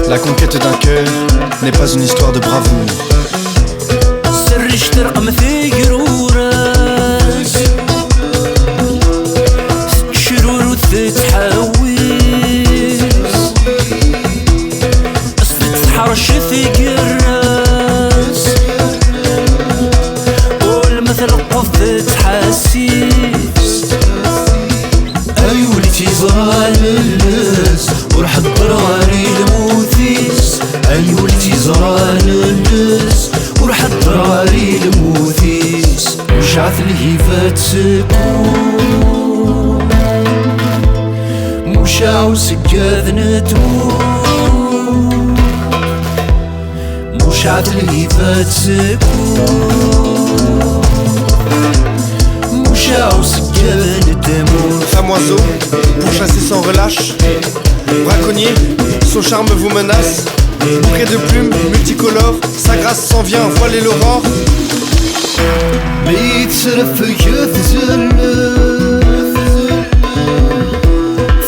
La conquête d'un cœur n'est pas une histoire de bravoure. وراح الضراري الموثيس أيوة اللي زران الناس وراح الضراري الموثيس وشعث الهيفات سكون مشاع وسكاذ نتمون مشعث الهيفات سكون مشاع وسكاذ نتمون. Femme oiseau, pour chasser sans relâche. Braconnier, son charme vous menace. Bouquet de plumes multicolores, sa grâce s'en vient voiler l'aurore. بيتصرف يثزل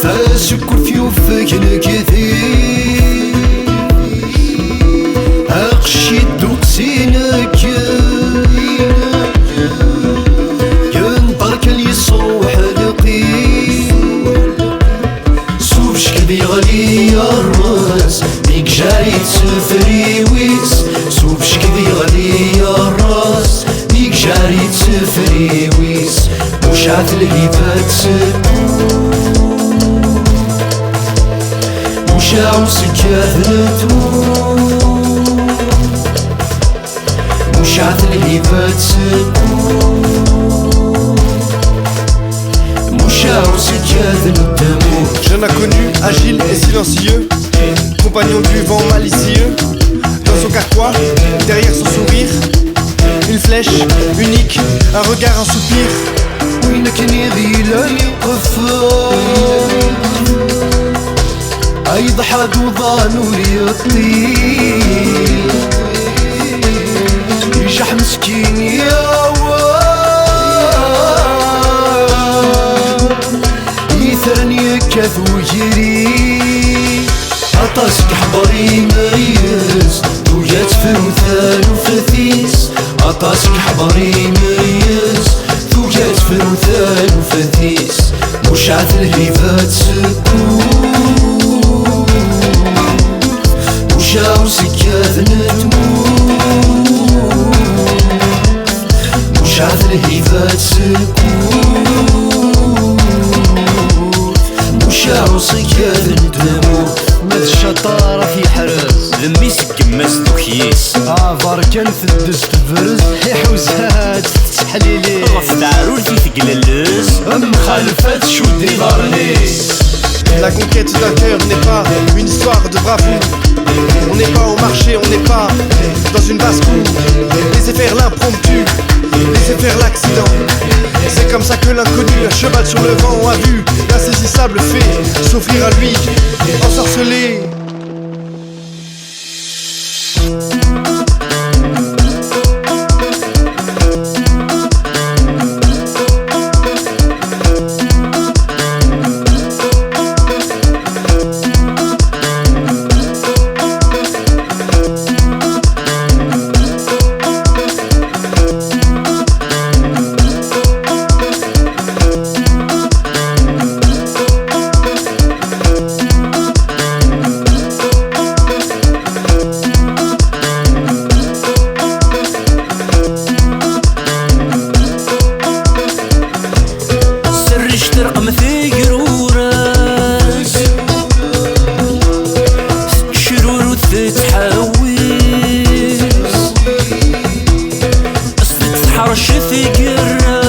فاشكر في وفاك الكثير أقشي الدقسينك ينبرك اليصروح غالي الراس ديك جاي تسفري ويس سوف شكدي غالي الراس ديك جاي تسفري ويس وشعت الهيفات سكون وشاع وسكاث نتون وشعت الهيفات سكون وشاع وسكاث نتون. Jeune inconnu, agile et silencieux, compagnon du vent malicieux. Dans son carquois, derrière son sourire, une flèche unique, un regard, un soupir. وينك نيغي لا يقفا أيضحك وضان وليطير يجح مسكين يا كذو يجري عطاسك حبري ميز وجات فروثان وفثيس عطاسك حبري ميز وجات فروثان وفثيس مشعث الهيفات سكون وشاو سكاث نتمون مشعث الهيفات سكون وشاو سكاذ ندمو ماذ الشطارة في حرز لمي سكماس دوكيس بركان ثدز تبرز يحوزات تتحليلي غف دارول في تقللز خالفات شودي دارنيس. La conquête d'un cœur n'est pas une histoire de bravoure. On n'est pas au marché, on n'est pas dans une basse-cour. Laissez faire l'impromptu, laissez faire l'accident. C'est comme ça que l'inconnu, à cheval sur le vent, a vu l'insaisissable fée s'offrir à lui, ensorcelé. رقم ثقرورس شرور وتتحوس أصل تتحرش ثقرورس